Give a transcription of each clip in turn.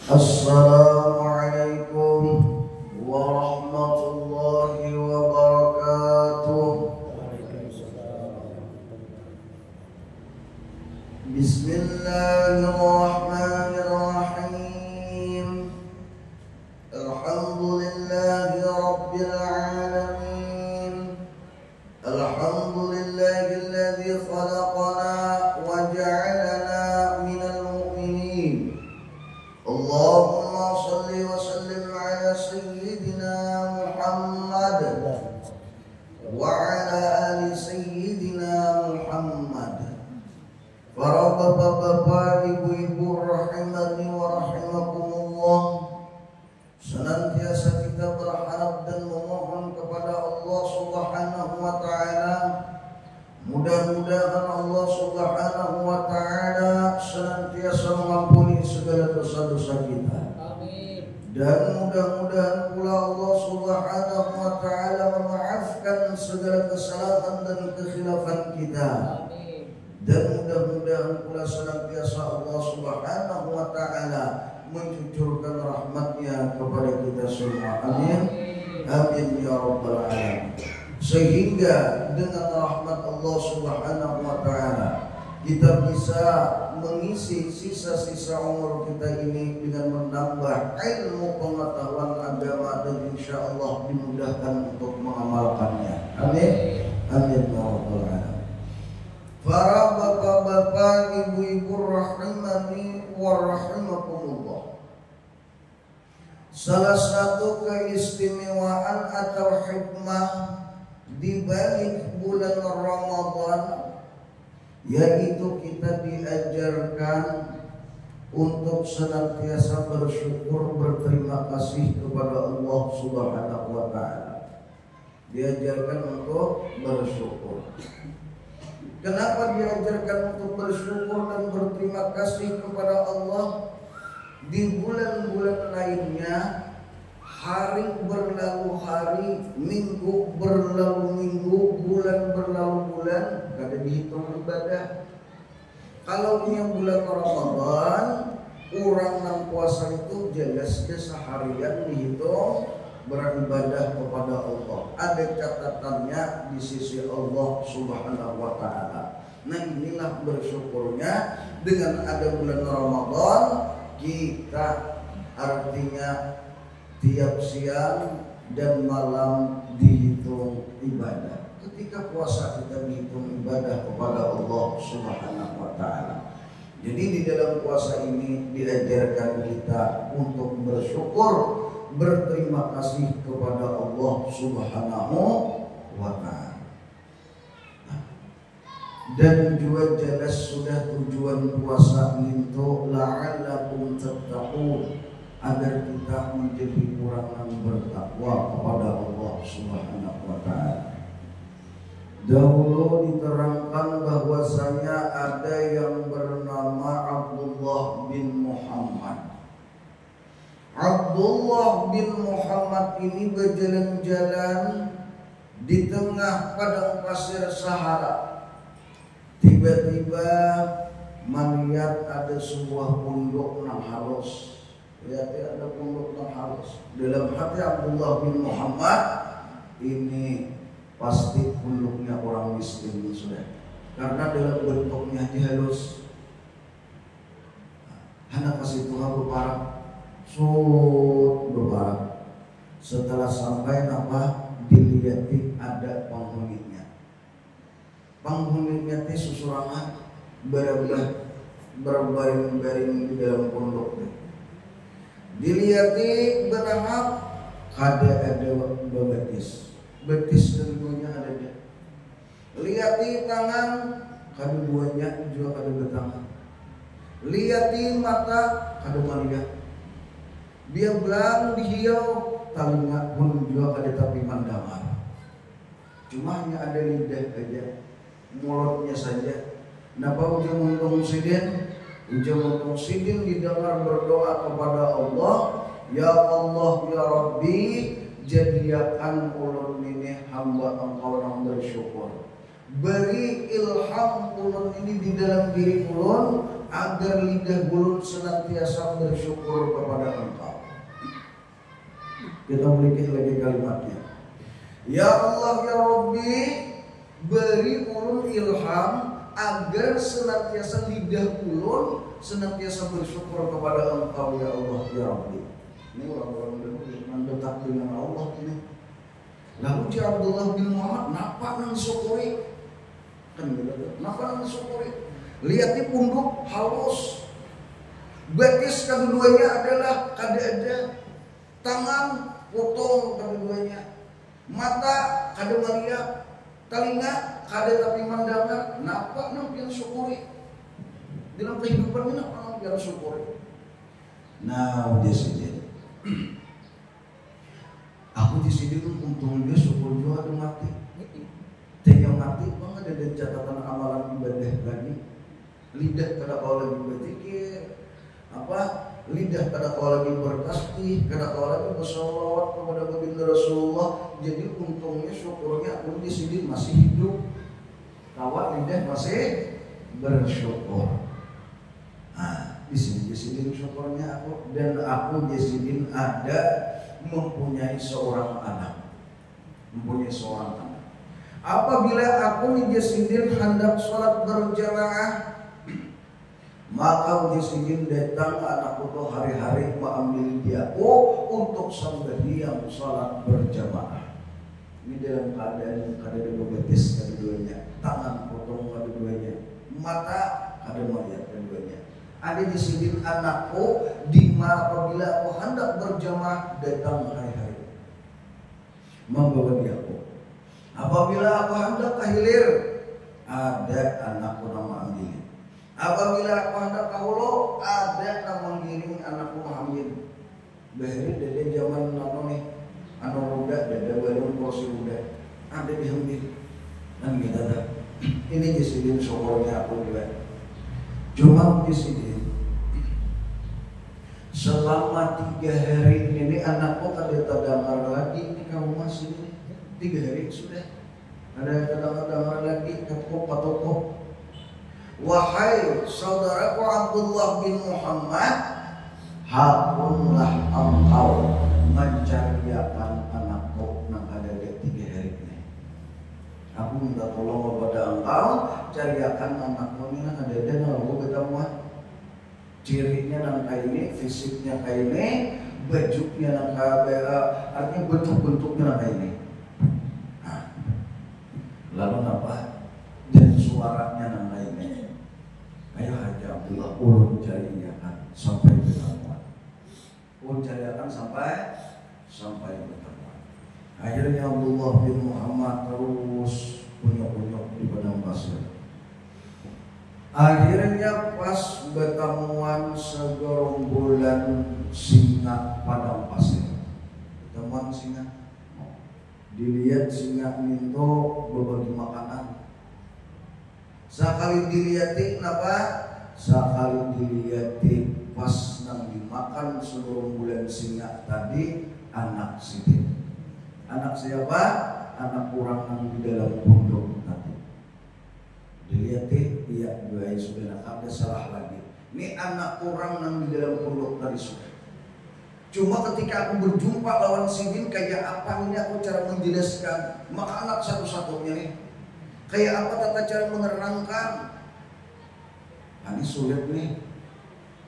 Assalamualaikum warahmatullahi wabarakatuh. Bismillahirrahmanirrahim. Alhamdulillahi rabbil alamin. Alhamdulillahilladzi khalaqana wa ja'alana minal mu'minin. Allahumma salli wa sallim ala sayyidina Muhammad wa ala ali sayyidina Muhammad. Para bapak-bapak, ibu-ibu rahimani wa rahimakumullah, senantiasa kita berharap dan memohon kepada Allah Subhanahu wa taala, mudah-mudahan Allah Subhanahu wa taala senantiasa mengampuni segala dosa-dosa kita. Amin. Dan mudah-mudahan pula Allah Subhanahu wa taala memaafkan segala kesalahan dan kekhilafan kita. Amin. Dan mudah-mudahan pula senantiasa Allah Subhanahu wa taala mencucurkan rahmatnya kepada kita semua. Amin. Amin ya rabbal alamin. Sehingga dengan rahmat Allah Subhanahu wa taala kita bisa mengisi sisa-sisa umur kita ini dengan menambah ilmu pengetahuan agama dan insyaallah dimudahkan untuk mengamalkannya. Amin. Amin ya rabbal alamin. Para bapak-bapak, ibu-ibu rahimani wa rahimakumullah, salah satu keistimewaan atau hikmah di balik bulan Ramadan yaitu kita diajarkan untuk senantiasa bersyukur, berterima kasih kepada Allah Subhanahu wa taala. Diajarkan untuk bersyukur. Kenapa diajarkan untuk bersyukur dan berterima kasih kepada Allah? Di bulan-bulan lainnya, hari berlalu hari, minggu berlalu minggu, bulan berlalu bulan, gak ada dihitung ibadah. Kalau ini bulan Ramadan, orang yang puasa itu jelasnya seharian dihitung beribadah kepada Allah. Ada catatannya di sisi Allah Subhanahu wa taala. Nah, inilah bersyukurnya dengan ada bulan Ramadan, kita artinya tiap siang dan malam dihitung ibadah. Ketika puasa kita dihitung ibadah kepada Allah Subhanahu wa taala. Jadi di dalam puasa ini diajarkan kita untuk bersyukur, berterima kasih kepada Allah Subhanahu wa taala. Dan juga jelas sudah tujuan puasa itu la'allakum tattaqun, agar kita menjadi orang yang bertakwa kepada Allah Subhanahu wa taala. Dahulu diterangkan bahwasanya ada yang bernama Abdullah bin Muhammad. Abdullah bin Muhammad ini berjalan-jalan di tengah padang pasir Sahara. Tiba-tiba melihat ada sebuah pondok yang halus. Lihat ada pondok yang halus. Dalam hati Abdullah bin Muhammad, ini pasti pondoknya orang miskin sudah. Karena dalam bentuknya halus. Anak kasih Tuhan berparah. Beberapa setelah sampai dilihat ada penghuninya. Penghuninya teh susurangan berbaring-baring di dalam pondok. Dilihat berahap ada betis keduanya ada dia. Lihat tangan keduanya juga ada bertangan. Lihat mata ada melihat. Dia belang dihiau, talinga pun juga ada tapi mandamar. Cuma hanya ada lidah aja, mulutnya saja. Napa ujung untung sidin didengar berdoa kepada Allah, ya Allah ya Rabbi, jadikan ulun ini hamba Engkau yang bersyukur. Beri ilham ulun ini di dalam diri ulun agar lidah ulun senantiasa bersyukur kepada Engkau. Kita memiliki lagi kalimatnya. Ya Allah ya Rabbi, beri ulun ilham agar senantiasa lidah ulun senantiasa bersyukur kepada Engkau ya Allah ya Rabbi. Ini orang-orang dahulu yang dekat dengan Allah ini. Lalu si Abdullah bin Muhammad napa nang syukuri? Kan gitu. Napa nang syukuri? Lihat di punduk halus. Betis keduanya adalah kada ada. Tangan potong keduanya. Mata kada melihat. Telinga kada tapi mendengar. Napa nang pian syukuri? Dalam kehidupan ini napa nang pian syukuri? Nah, dia sendiri. Aku di sini untungnya syukur juga ada mati. Tengah mati banget ada catatan amalan ibadah lagi. Lidah kada kau lagi berzikir, lidah kada kau lagi bertasbih, kada kau lagi bersolawat kepada baginda Rasulullah. Jadi untungnya syukurnya aku di sini masih hidup. Kawat lidah masih bersyukur. Nah, di sini syukurnya aku, dan aku di sini ada mempunyai seorang anak. Apabila aku di sini hendak sholat berjamaah, maka di sini datang anakku tuh hari-hari mengambil dia untuk sembahyang sholat berjamaah. Ini dalam keadaan kada ada betis keduanya, tangan potong keduanya, mata kada melihat keduanya. Ada di sini anakku di mana apabila aku hendak berjamaah datang hari-hari membawa dia aku. Apabila aku hendak kehilir ada anakku nama ambil. Apabila aku hendak kahulu ada nama ngiring anakku ambil. Bahari dede zaman nano nih, anu muda dede balon kursi muda ada diambil. Dan kita dah ini di sini syukurnya aku juga. Cuma di sini selama 3 hari ini anakku kada terdengar lagi ini kamu masih ini 3 hari sudah ada terdengar lagi toko. Wahai saudaraku Abdullah bin Muhammad, hakunlah engkau mencariakan anakku yang ada di 3 hari ini. Aku minta tolong kepada engkau cariakan anakku ini yang ada di aku ketemuan. Cirinya nang kayak ini, fisiknya kayak ini, bajunya nang kayak artinya bentuk-bentuknya nang kayak ini. Nah, lalu apa? Dan suaranya nang kayak ini. Ayo Haji Abdullah ulun cariakan sampai ketemuan. Ulun cariakan sampai ketemuan. Akhirnya Abdullah bin Muhammad terus punyok-punyok di padang pasir. Akhirnya pas bertemuan segerombolan singa padang pasir. Teman singa, dilihat singa minto berbagi makanan. Sekali dilihatin apa? Sekali dilihatin pas nang dimakan segerombolan singa tadi anak sidin. Anak siapa? Anak orang yang di dalam pondok tadi. Dilihatin, iya dua sudah ada salah lagi. Ini anak orang yang di dalam pondok tadi sudah. Cuma ketika aku berjumpa lawan sidin kayak apa ini aku cara menjelaskan. Maka anak satu-satunya nih. Kayak apa tata cara menerangkan. Ini sulit nih.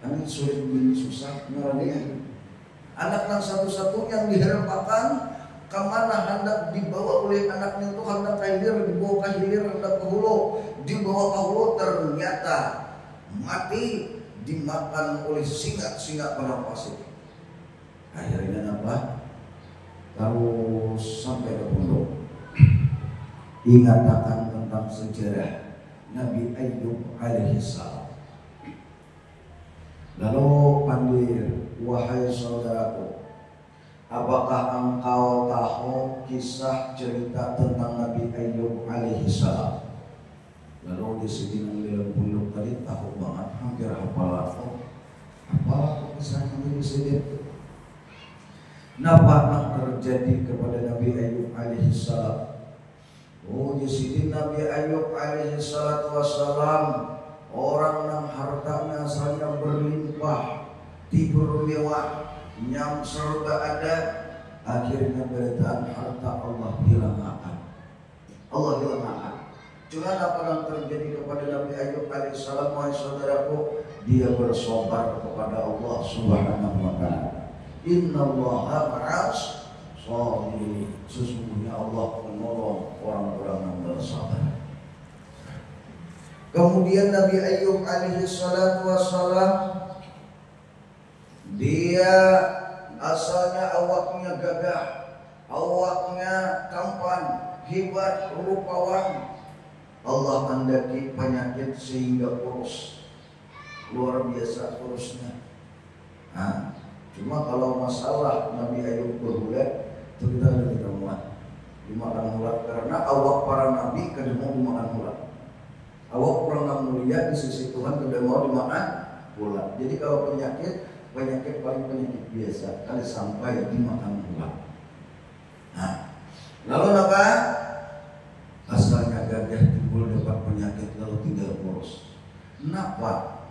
Ini sulit begini susah ngarangnya. Anak yang satu-satu yang diharapakan kemana hendak dibawa oleh anaknya itu hendak kahilir, dibawa kahilir, hendak ke hulu, dibawa ke hulu ternyata mati dimakan oleh singa padang pasir. Akhirnya apa? Terus sampai ke pondok. Ingatakan tentang sejarah Nabi Ayyub alaihissalam. Lalu panggil, wahai saudaraku, apakah engkau tahu kisah cerita tentang Nabi Ayyub alaihissalam? Lalu di sini dalam pondok tadi tahu banget, hampir hafal aku. Apa kisahnya di sini? Apa yang terjadi kepada Nabi Ayyub alaihissalam? Oh, di sini Nabi Ayyub alaihissalam orang yang hartanya asalnya berlimpah, tidur mewah, nyam serba ada, akhirnya beritaan harta Allah hilang akan. Allah hilang akan. Cuma apa yang terjadi kepada Nabi Ayub alaihissalam, wahai saudaraku, dia bersobar kepada Allah Subhanahu wa taala. Innallaha ma'as sabirin. Sesungguhnya Allah menolong orang-orang yang bersabar. Kemudian Nabi Ayub alaihissalatu wassalam, dia asalnya awaknya gagah, awaknya tampan, hebat, rupawan. Allah mendaki penyakit sehingga kurus, luar biasa kurusnya. Nah, cuma kalau masalah Nabi Ayub berbulan, itu kita tidak muat dimakan ulat, karena awak para nabi kada mau dimakan ulat. Awak kurang mulia di sisi Tuhan tidak mau dimakan ulat. Jadi kalau penyakit paling penyakit biasa kali sampai dimakan ulat. Nah, lalu apa? Asalnya gagah timbul dapat penyakit lalu tinggal kurus. Kenapa?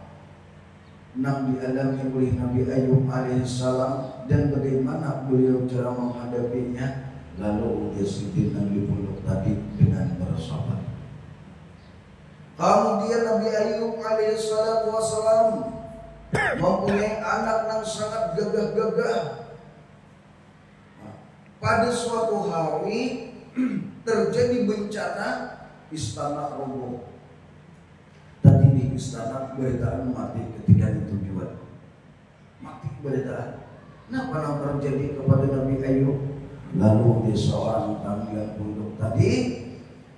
Yang dialami oleh Nabi Ayub alaihissalam dan bagaimana beliau cara menghadapinya. Lalu dia sidin yang dipunduk tadi dengan bersabar. Kemudian Nabi Ayub alaihissalam mempunyai anak yang sangat gagah-gagah. Pada suatu hari terjadi bencana, istana roboh. Tadi di istana beritaan mati ketika ditujuan. Mati beritaan. Kenapa yang terjadi kepada Nabi Ayub? Lalu di seorang tamu yang punduk tadi,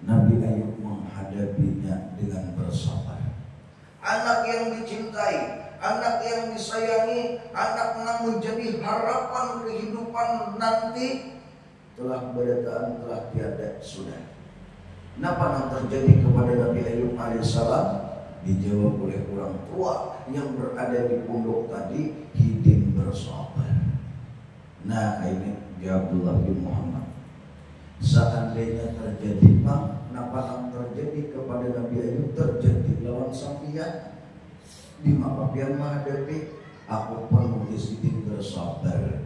Nabi Ayub menghadapinya dengan bersabar. Anak yang dicintai, anak yang disayangi, anak yang menjadi harapan kehidupan nanti, telah beritaan telah tiada sudah. Kenapa yang terjadi kepada Nabi Ayub alaihissalam? Dijawab oleh orang tua yang berada di punduk tadi, hidin bersabar. Nah ini Abdullah bin Muhammad, seandainya terjadi kenapa yang terjadi kepada Nabi Ayub terjadi lawan sampian di mapapian menghadapi aku pun disini bersabar.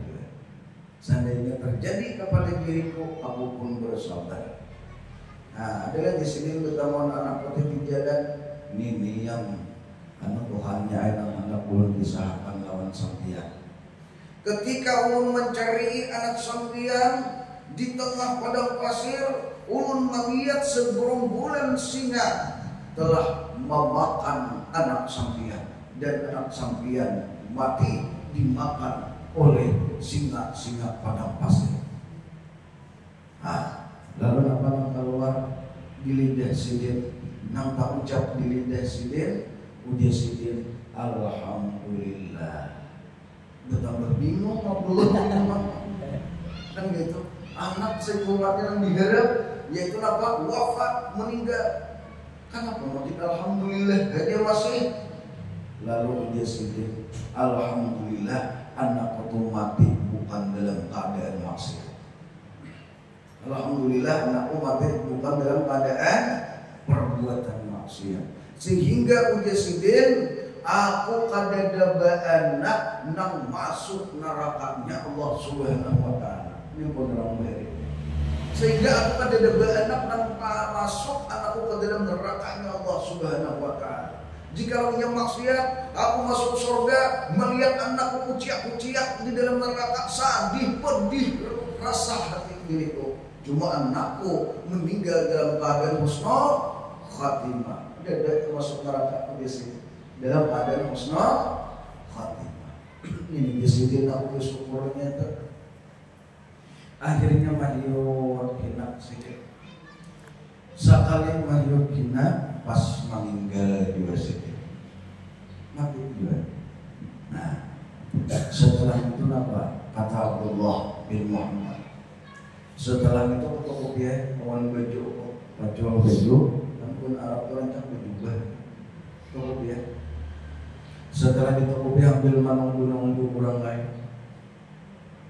Seandainya terjadi kepada diriku, aku pun bersabar. Nah, ada lagi di sini ketemu anak putih di jalan ini yang anak Tuhannya anak belum disahakan lawan sampian. Ketika ulun mencari anak sampian di tengah padang pasir, ulun melihat segerombolan singa telah memakan anak sampian, dan anak sampian mati dimakan oleh singa-singa padang pasir. Lalu apa yang keluar di lidah sidin, nang tak ucap di lidah sidin, uji sidin, alhamdulillah. Betambah bingung ngobrol kan gitu. Anak sekuatnya yang diharap yaitu apa? Wafat, meninggal. Kenapa mau alhamdulillah dia masih? Lalu dia sedih, alhamdulillah anak itu mati bukan dalam keadaan maksiat. Alhamdulillah anakku mati bukan dalam keadaan perbuatan maksiat. Sehingga uji sidin, aku kadada anak nang masuk nerakanya Allah Subhanahu wa taala. Ini pun orang baik. Sehingga aku kadada anak nang masuk anakku ke dalam nerakanya Allah Subhanahu wa taala. Jika punya maksiat, aku masuk surga melihat anakku kuciak-kuciak di dalam neraka, sedih, pedih rasa hati diriku. Cuma anakku meninggal dalam keadaan husnul khatimah. Dia masuk neraka di sini dalam keadaan husnul khatimah. Ini disini aku bersyukurnya tuh. Akhirnya mahyut hina sedikit. Sekali mahyut hina pas meninggal juga sedikit. Mati juga. Nah, setelah itu apa? Kata Abdullah bin Muhammad. Setelah itu fotokopi kawan baju, ampun Arab itu rancang baju fotokopi. Setelah itu fotokopi ambil manung-manung kurang lain.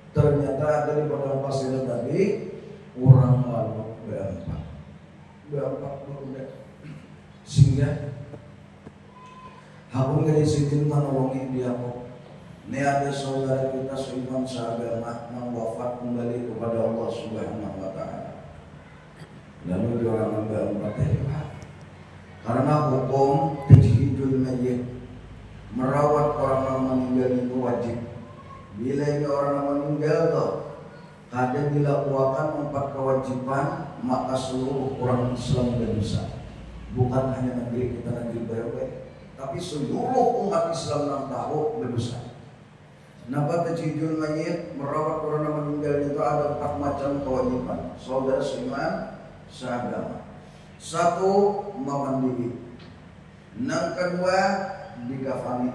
Ternyata dari padang pasir tadi orang lalu berempat berudah. Sehingga sidin menolongi dia kok. Ini ada saudara kita seiman seagama yang wafat kembali kepada Allah Subhanahu wa Ta'ala. Lalu dia orang keempat hebat. Karena hukum tajhidul mayyit, merawat orang yang meninggal itu wajib. Bila ini orang yang meninggal tuh kadang dilakukan 4 kewajiban, maka seluruh orang Islam berdosa. Bukan hanya negeri kita, negeri baik, tapi seluruh umat Islam yang tahu berdosa. Kenapa tajhidul mayyit, merawat orang yang meninggal itu ada 4 macam kewajiban. Saudara seiman seagama. 1, memandiri. Yang kedua, dikafani.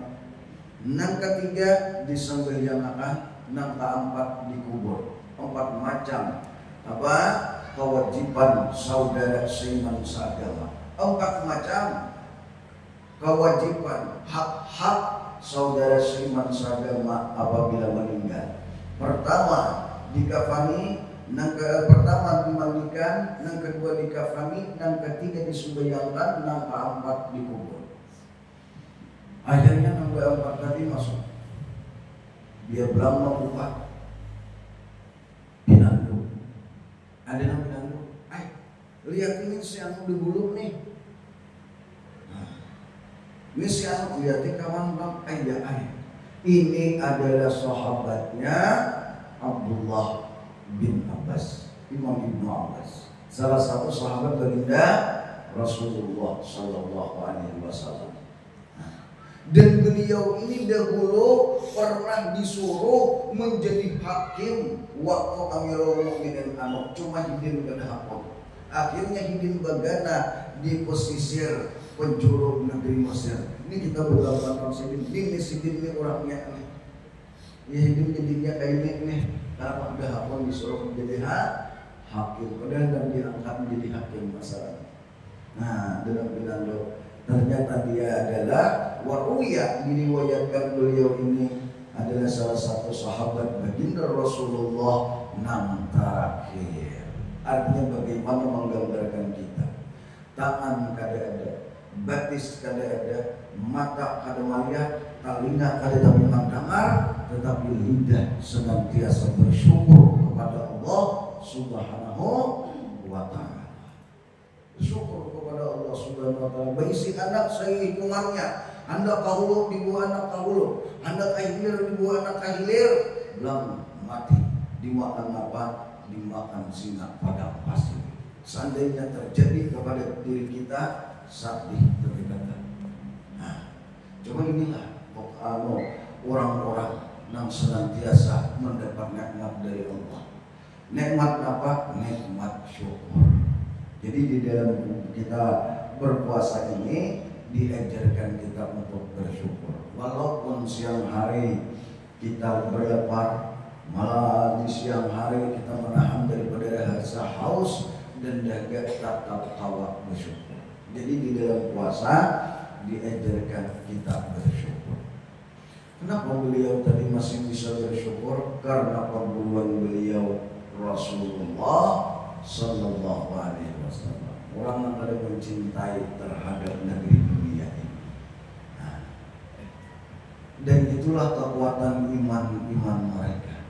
Yang ketiga, disembelihkan. Yang keempat, dikubur. 4 macam apa kewajiban saudara seiman seagama. 4 macam kewajiban hak-hak saudara seiman seagama apabila meninggal. Pertama, dikafani. Pertama dimandikan, yang kedua dikafani, yang ketiga disembahyangkan, yang keempat dikubur. Akhirnya yang keempat tadi masuk. Dia bilang mau buka pinandu. Ada yang pinandu. Lihat ini si anu digulung nih. Ini si anu lihatnya kawan bang. Ya ini adalah sahabatnya Abdullah bin Abbas, Imam Ibnu Abbas, salah satu sahabat baginda Rasulullah Sallallahu Alaihi Wasallam. Dan beliau ini dahulu pernah disuruh menjadi hakim waktu Amirul Mukminin Anu, cuma hidin gak hakam. Akhirnya hidin bagana di pesisir penjuru negeri Mesir. Ini kita beberapa tahun ini sidin ini orangnya nih. Ya hidin jadinya kayak ini. Karena udah hakam disuruh menjadi hakim, padahal dan diangkat menjadi hakim masalah. Nah, dalam pinando ternyata dia adalah waruya, diriwayatkan beliau ini adalah salah satu sahabat baginda Rasulullah yang terakhir. Artinya bagaimana menggambarkan kita. Tangan kada ada, batis kada ada, mata kada melihat, telinga kada tapi mendengar, tetapi lidah senantiasa bersyukur kepada Allah Subhanahu wa Ta'ala. Bersyukur kepada Allah Subhanahu wa Ta'ala. Berisi anak saya hitungannya. Anda kahuluk di buah anak kahuluk, Anda kahilir di buah anak kahilir, belum mati. Dimakan apa? Dimakan singa pada pasir. Seandainya terjadi kepada diri kita saat diterdekat. Nah, coba inilah orang-orang yang senantiasa mendapat nikmat dari Allah. Nikmat apa? Nikmat syukur. Jadi di dalam kita berpuasa ini diajarkan kita untuk bersyukur. Walaupun siang hari kita berlapar, malah di siang hari kita menahan daripada rasa haus dan dahaga tetap tawa bersyukur. Jadi di dalam puasa diajarkan kita bersyukur. Kenapa beliau tadi masih bisa bersyukur? Karena pembunuhan beliau Rasulullah Sallallahu Alaihi Wasallam, orang yang ada mencintai terhadap negeri dunia ini. Nah, dan itulah kekuatan iman mereka,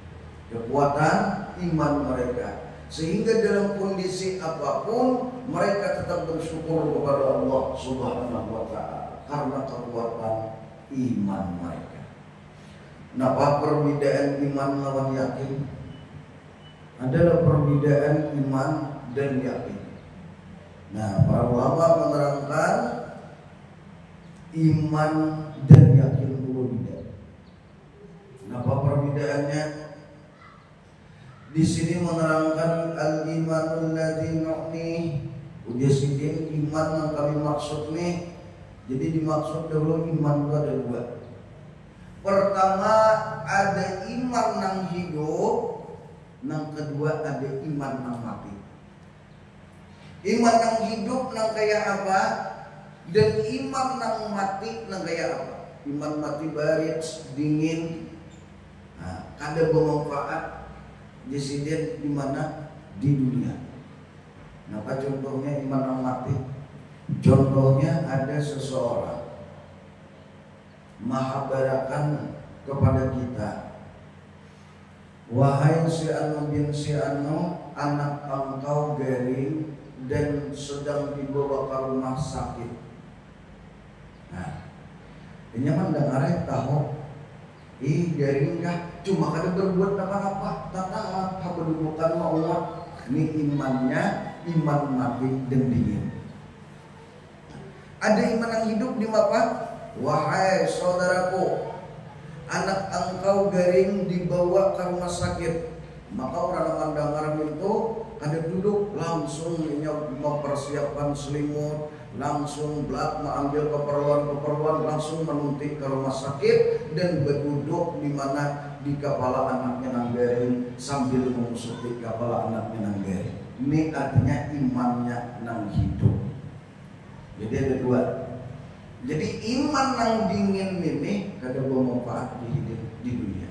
kekuatan iman mereka, sehingga dalam kondisi apapun mereka tetap bersyukur kepada Allah Subhanahu wa Ta'ala karena kekuatan iman mereka. Napa perbedaan iman lawan yakin? Adalah perbedaan iman dan yakin. Nah, para ulama menerangkan iman dan yakin itu berbeda. Napa perbedaannya? Di sini menerangkan al-imanul ladzi nu'ni. Udah sidin iman yang kami maksud nih. Jadi dimaksud dahulu iman itu ada 2. Pertama ada iman yang hidup, yang kedua ada iman yang mati. Iman yang hidup yang kayak apa? Dan iman yang mati yang kayak apa? Iman mati barit, dingin, nah, ada bermanfaat. Disiden di mana? Di dunia. Apa contohnya iman yang mati? Contohnya ada seseorang mahabarakan kepada kita, wahai si anu bin si anu, anak engkau garing dan sedang dibawa ke rumah sakit. Nah, ini mah dengar tahu, garing kah? Cuma kada berbuat apa-apa, tatap kedudukan Allah. Ini imannya iman mati dan dingin. Ada iman yang hidup di apa? Wahai saudaraku, anak engkau garing dibawa ke rumah sakit. Maka orang mendengar itu ada duduk langsung mempersiapkan selimut, langsung belak mengambil keperluan, langsung menuntik ke rumah sakit dan berduduk di mana di kepala anaknya nang garing sambil mengusuti kepala anaknya nang garing. Ini artinya imannya nang hidup. Jadi ada dua. Jadi iman nang dingin ini kada bermanfaat di dunia.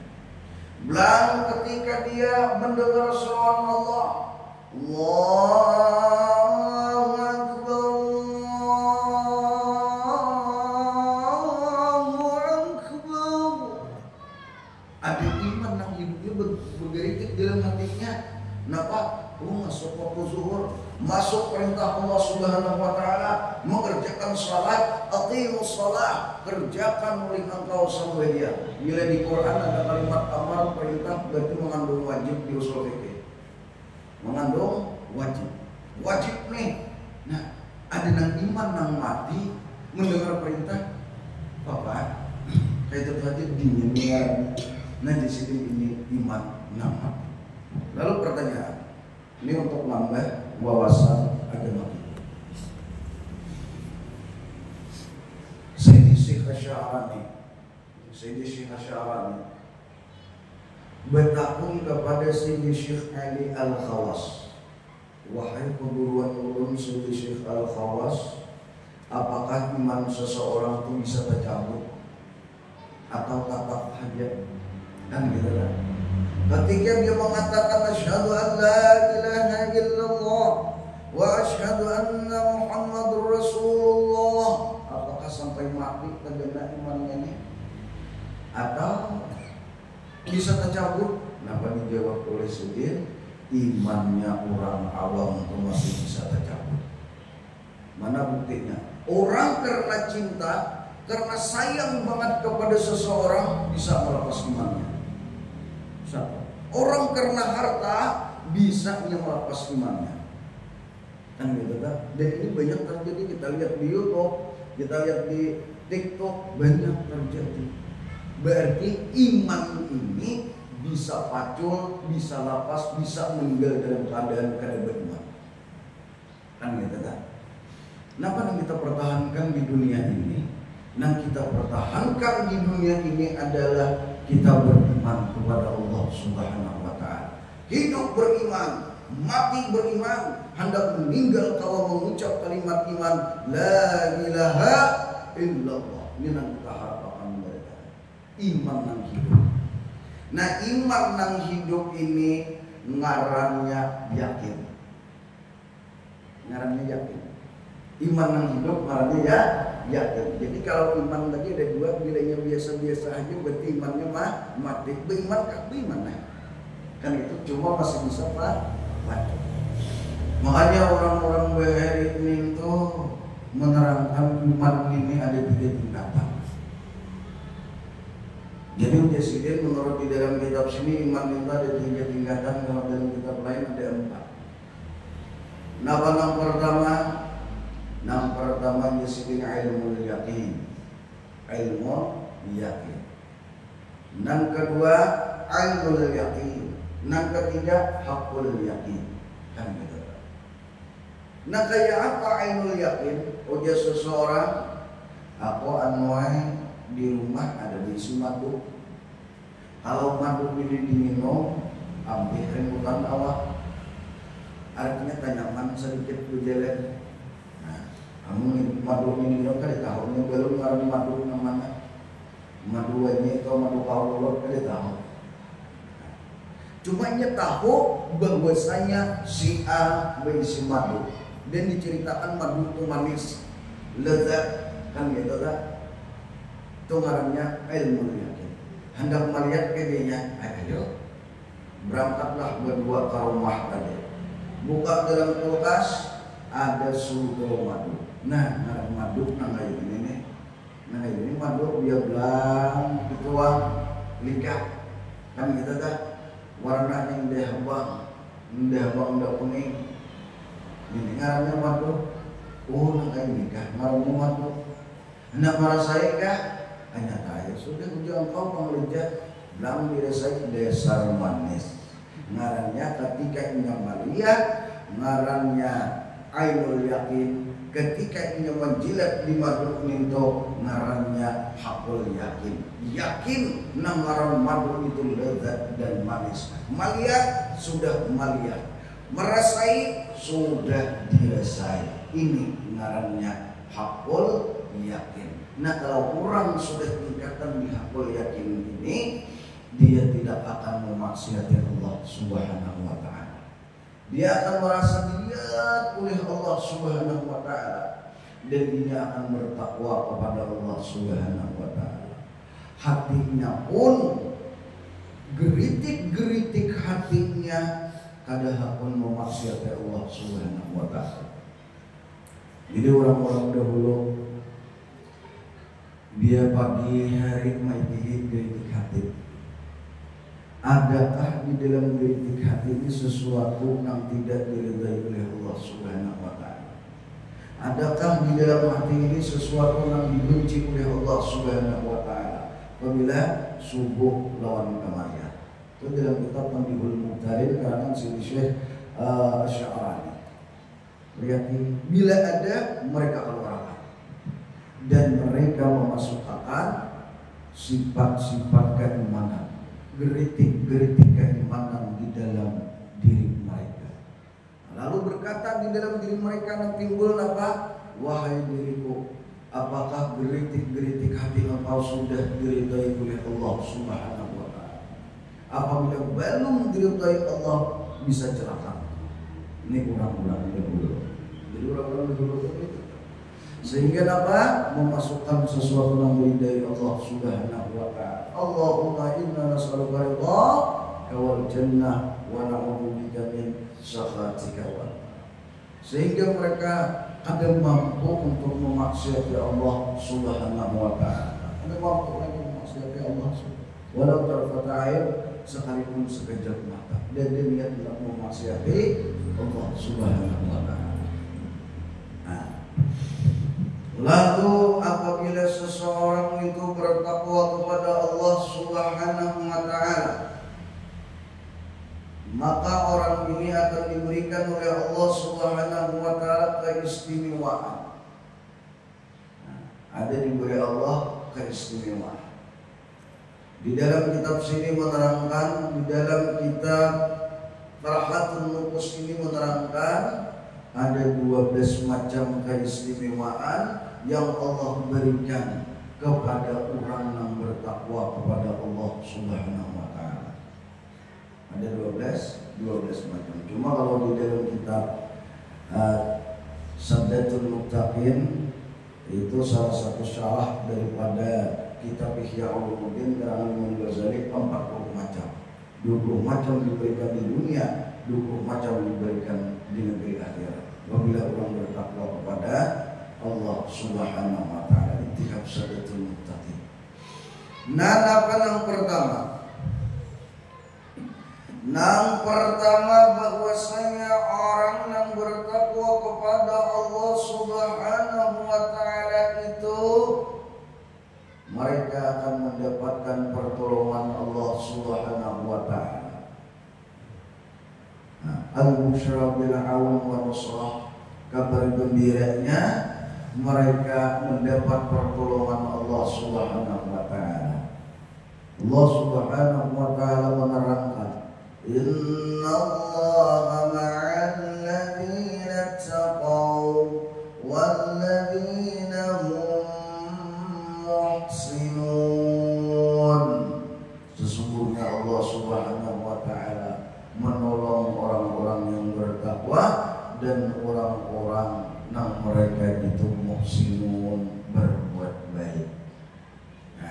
Belang ketika dia mendengar seruan Allah, Allahu Akbar, Allahu Akbar. Ada iman nang hidupnya bergeritik dalam hatinya. Kenapa? Masuk waktu zuhur, masuk perintah Allah Subhanahu wa taala, mengerjakan salat, aqimus shalah, kerjakan oleh engkau sampai dia. Bila di Quran ada kalimat amar perintah berarti mengandung wajib di usul fikih. Mengandung wajib nih. Nah, ada nang iman nang mati mendengar perintah, Bapak, kayak tadi dingin. Nah, di sini ini iman nang mati. Lalu pertanyaan, ini untuk nambah wawasan agama kita. Sayyidi Syekh Asy'arani bertakun kepada Sayyidi Syekh Ali Al-Khawas, wahai perguruan ulun Sayyidi Syekh Al-Khawas, apakah iman seseorang itu bisa tercabut atau tatak hajat? Dan gitu kan. Ketika dia mengatakan asyhadu an la ilaha illallah wa asyhadu anna Muhammadur Rasulullah, apakah sampai mati terkena imannya ini atau bisa tercabut? Kenapa dijawab oleh Sudin? Imannya orang awam itu masih bisa tercabut. Mana buktinya? Orang karena cinta, karena sayang banget kepada seseorang bisa melepas imannya. Orang karena harta bisa melepas imannya, kan gitu kan? Dan ini banyak terjadi, kita lihat di YouTube, kita lihat di TikTok, banyak terjadi. Berarti iman ini bisa pacul, bisa lapas, bisa meninggal dalam keadaan kada beriman, kan gitu kan? Kenapa yang kita pertahankan di dunia ini? Yang kita pertahankan di dunia ini adalah kita beriman kepada Allah Subhanahu wa taala. Hidup beriman, mati beriman, hendak meninggal kalau mengucap kalimat iman la ilaha illallah. Ini yang kita harapkan mereka. Iman yang hidup. Nah, iman yang hidup ini ngarannya yakin. Ngarannya yakin. Iman yang hidup ngarannya yakin. Jadi kalau iman tadi ada dua, bilanya biasa-biasa aja berarti imannya mati. Beriman kan beriman nah. Kan itu cuma masih bisa mati. Makanya orang-orang hari ini itu menerangkan iman ini ada 3 tingkatan. Jadi Presiden menurut di dalam kitab sini iman itu ada 3 tingkatan, kalau dalam kitab lain ada 4. Yang pertama disebut ilmu yakin. Ilmu yakin. Yang kedua ilmu yakin. Yang ketiga hakul yakin. Kan gitu. Nah, kayak apa ilmu yakin? Ujar seseorang, aku anuai di rumah ada diisi madu. Kalau madu ini diminum, ambil remutan awak. Artinya tanyaman sedikit berjalan. Kamu madu ini kan tahunnya belum ngaruh madu namanya. Madu ini atau madu kaulur kan tahu. Cuma nya tahu bahwasanya si A berisi madu dan diceritakan madu itu manis, lezat, kan gitu kan. Itu ngarannya ilmu yakin. Hendak melihat kayaknya, ayo berangkatlah berdua ke rumah tadi. Buka dalam kulkas ada sudo madu. Nah, ngaran madu nang ini nih. Nah ini madu dia belang ketua likah kan kita dah warna yang dah bang dah kuning. Ini ngarannya madu. Oh nang nikah ngarannya madu. Hendak merasai kah? Hanya tahu sudah ujung kau pengelujat belang dirasai dasar manis. Ngarannya ketika ia melihat, ngarannya ainul yakin. Ketika ia menjilat di madu minto, ngarannya hakul yakin. Yakin nang ngaran madu itu lezat dan manis. Melihat sudah melihat, merasai sudah dirasai. Ini ngarannya hakul yakin. Nah kalau orang sudah tingkatan di hakul yakin ini, dia tidak akan memaksiati Allah Subhanahu wa ta'ala. Dia akan merasa dilihat oleh Allah Subhanahu wa ta'ala, dan dia akan bertakwa kepada Allah Subhanahu wa ta'ala. Hatinya pun geritik-geritik hatinya kadang pun memaksiati Allah Subhanahu wa ta'ala. Jadi orang-orang dahulu dia pagi hari maitihin geritik hati. Adakah di dalam geritik hati ini sesuatu yang tidak diridai oleh Allah Subhanahu wa ta'ala? Adakah di dalam hati ini sesuatu yang dibenci oleh Allah Subhanahu wa ta'ala? Apabila subuh lawan kemarian. Itu dalam kitab Tanbihul Muhtarin karangan Syekh Asy'arani. Lihat ini, bila ada mereka keluarkan dan mereka memasukkan sifat-sifat keimanan, geritik-geritik keimanan di dalam diri mereka. Lalu berkata di dalam diri mereka yang timbul apa? Wahai diriku, apakah geritik-geritik hati engkau sudah diridai oleh Allah Subhanahu wa ta'ala? Apabila belum diridai Allah, bisa celaka. Ini orang-orang dahulu. Jadi orang-orang dahulu itu. Sehingga apa? Memasukkan sesuatu yang diridai Allah Subhanahu wa ta'ala. Allahumma inna nas'aluka ridhaka wal jannah wa na'udzubika min sakhatika wal nar. Sehingga mereka ada mampu untuk memaksiati Allah Subhanahu wa ta'ala. Ada mampu lagi memaksiati Allah walau tarfata ain, sekalipun sekejap mata. Dan dia niat untuk memaksiati Allah Subhanahu wa ta'ala. Lalu apabila seseorang itu bertakwa kepada Allah Subhanahu wa ta'ala, maka orang ini akan diberikan oleh Allah Subhanahu wa ta'ala keistimewaan. Ada diberi Allah keistimewaan. Di dalam kitab sini menerangkan, di dalam kitab Farhatun Nufus ini menerangkan ada 12 macam keistimewaan yang Allah berikan kepada orang yang bertakwa kepada Allah Subhanahu wa ta'ala. Ada 12 macam. Cuma kalau di dalam kitab Sabdatul Muttaqin itu salah satu syarah daripada kitab Ihya Ulumuddin karangan Imam Ghazali, 40 macam. 20 macam diberikan di dunia, 20 macam diberikan di negeri akhirat. Apabila orang bertakwa kepada Allah Subhanahu wa ta'ala. Intiqab Sabdatul Muttaqin. Nah, apa yang pertama? Yang pertama bahwasanya orang yang bertakwa kepada Allah Subhanahu wa ta'ala itu mereka akan mendapatkan pertolongan Allah Subhanahu wa ta'ala. Al-Bushra bil aun wa nusrah, kabar gembiranya mereka mendapat pertolongan Allah Subhanahu wa ta'ala. Allah Subhanahu wa ta'ala menerangkan, Inna Allaha ma'al ladzina taqaw wal ladzina hum muhsinun. Sesungguhnya Allah Subhanahu wa ta'ala menolong orang-orang yang bertakwa dan orang-orang yang mereka itu muhsinun, berbuat baik. Nah,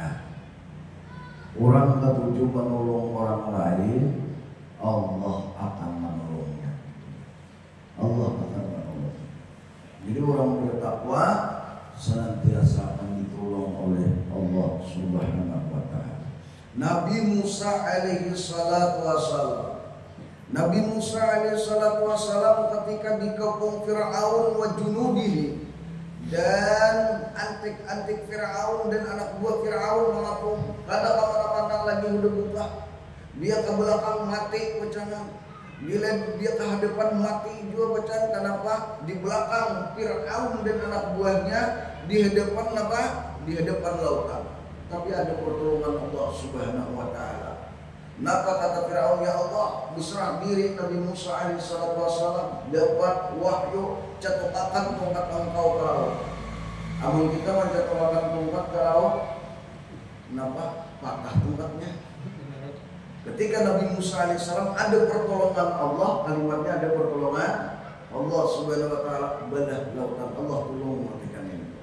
Nabi Musa alaihi salatu wassalam. Nabi Musa alaihi salatu wassalam ketika dikepung Fir'aun wa junudihi, dan antik-antik Fir'aun dan anak buah Fir'aun mengapung. Kada kamar-kamar lagi udah buka. Dia ke belakang mati bencana. Bila dia ke hadapan mati juga bencana. Kenapa? Di belakang Fir'aun dan anak buahnya, di hadapan apa? Di hadapan lautan. Tapi ada pertolongan Allah Subhanahu wa taala. Maka kata Fir'aun, ya Allah, berserah diri Nabi Musa alaihissalam dapat wahyu catukakan tongkat engkau ke laut. Amun kita mencatukakan tongkat ke laut, kenapa? Patah tongkatnya. Ketika Nabi Musa alaihissalam ada pertolongan Allah, kalimatnya ada pertolongan Allah Subhanahu wa taala, belah lautan, Allah tolong matikan ini.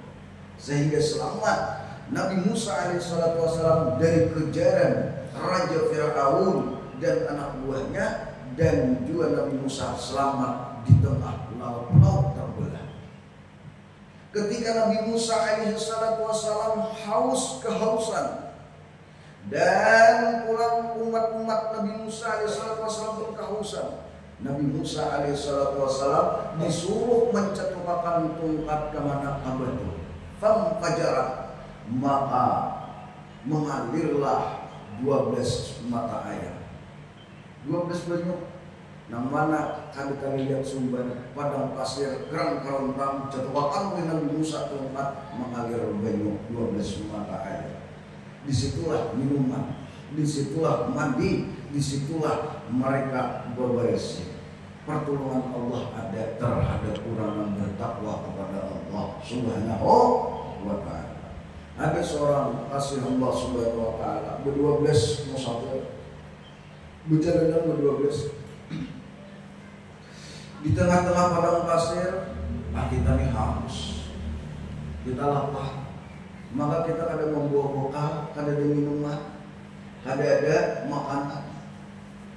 Sehingga selamat Nabi Musa alaihissalam dari kejaran Raja Fir'aun dan anak buahnya, dan juga Nabi Musa selamat di tengah laut terbelah. Ketika Nabi Musa alaihissalam haus kehausan, dan pulang umat-umat Nabi Musa alaihissalam pun kehausan, Nabi Musa alaihissalam disuruh mencatukakan tongkat ke mana kabatu. Fam fajarat, maka mengalirlah 12 mata air, 12 banyuk. Nang mana kali-kali lihat sumber padang pasir kerang kerontang, catukakan oleh Nabi Musa tongkat, mengalir banyuk 12 mata air. Disitulah minuman, disitulah mandi, disitulah mereka berbersih. Pertolongan Allah ada terhadap orang yang bertakwa kepada Allah Subhanahu wa ta'ala. Ada seorang kasih Allah Subhanahu wa ta'ala ber-12 musafir berjalanan ber-12 di tengah-tengah padang pasir. Kita nih haus, kita lapar, maka kita kada membawa bekal, kada ada minuman, kada ada makanan.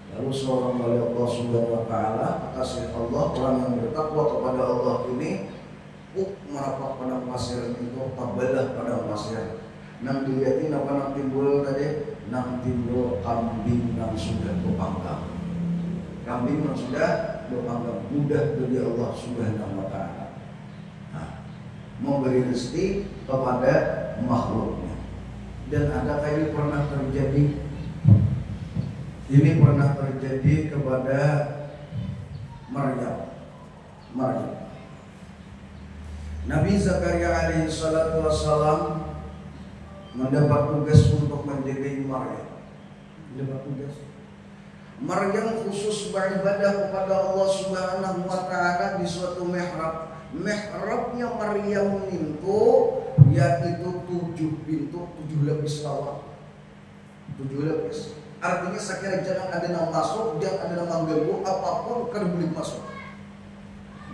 Lalu seorang wali Allah Subhanahu wa ta'ala, kasih Allah, orang yang bertakwa kepada Allah ini merapat padang pasir itu, tabalah padang pasir. Nang dilihatin apa nang timbul tadi? Nang timbul kambing yang sudah berpanggang. Kambing yang sudah berpanggang, mudah bagi Allah Subhanahu wa ta'ala. Nah, memberi rezeki kepada makhluknya. Dan adakah ini pernah terjadi? Ini pernah terjadi kepada Maryam. Nabi Zakaria alaihi salatu wassalam mendapat tugas untuk menjaga Maryam. Mendapat tugas. Maryam khusus beribadah kepada Allah Subhanahu wa ta'ala di suatu mihrab. Mihrabnya Maryam itu yaitu 7 pintu, 7 lapis lawak. 7 lapis. Artinya sekiranya jangan ada yang masuk, jangan ada yang mengganggu, apapun kan boleh masuk.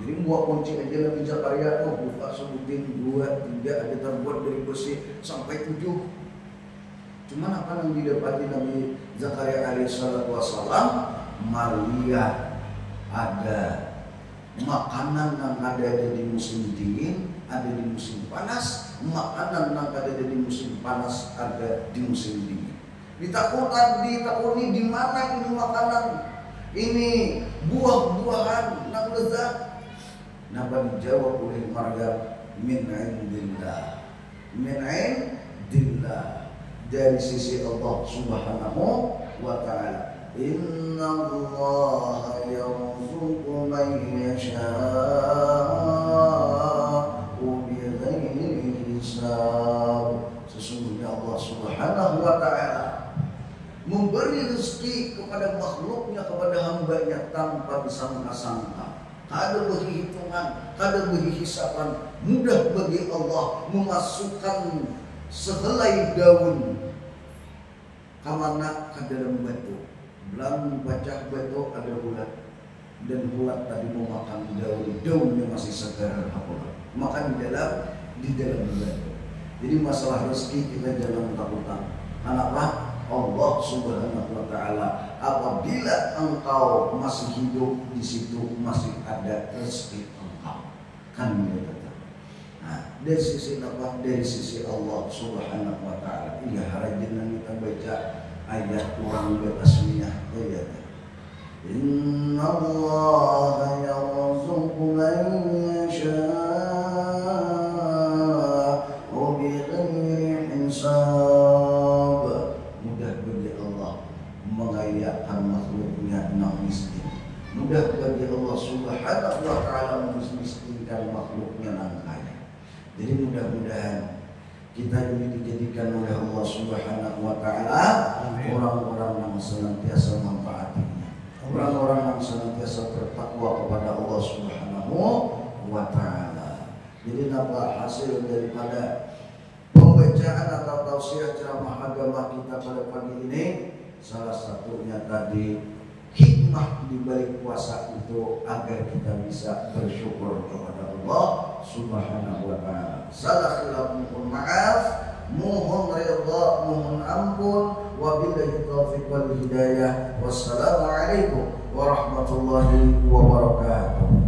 Jadi buat kunci aja Nabi Zakaria, buka sebutin 2, 3, ada terbuat dari besi sampai 7. Cuman apa yang didapati Nabi Zakaria alaihissalam, melihat ada makanan yang ada di musim dingin, ada di musim panas, makanan yang ada di musim panas, ada di musim dingin. Ditakuni di mana ini makanan, ini buah-buahan yang lezat. Nabi dijawab oleh Maryam, min indillah, min indillah, dari sisi Allah Subhanahu wa ta'ala. Inna Allah yarzuqu man yasha'u bighairi hisab. Sesungguhnya Allah Subhanahu wa ta'ala memberi rezeki kepada makhluknya, kepada hambanya tanpa disangka-sangka. Kada beri hitungan, kada beri hisaban. Mudah bagi Allah memasukkan sehelai daun kamana ke dalam batu. Belang baca batu ada ulat, dan ulat tadi mau makan daun, daunnya masih segar apa? Makan di dalam batu. Jadi masalah rezeki kita jangan takutan. Kenapa? Allah Subhanahu wa ta'ala, apabila engkau masih hidup, di situ masih ada rezeki engkau. Kan dia kata. Nah, dari sisi apa? Dari sisi Allah Subhanahu wa ta'ala. Iya, rajin kita baca ayat kurang bertasmiyah ayat. Inna Allah yarzuqu man yasha'u bighairi hisab. Mudah bagi Allah mengayakan makhluknya yang miskin. Mudah bagi Allah Subhanahu wa ta'ala memiskinkan makhluknya yang kaya. Jadi mudah-mudahan kita ini dijadikan oleh Allah Subhanahu wa ta'ala orang-orang yang senantiasa memanfaatinya, orang-orang yang senantiasa bertakwa kepada Allah Subhanahu wa ta'ala. Jadi apa hasil daripada pembacaan atau tausiah ceramah agama kita pada pagi ini? Salah satunya tadi hikmah di balik puasa itu agar kita bisa bersyukur kepada Allah Subhanahu wa ta'ala. Salah khilaf mohon maaf, mohon ridha, mohon ampun, wabillahi taufiq wal hidayah. Wassalamualaikum warahmatullahi wabarakatuh.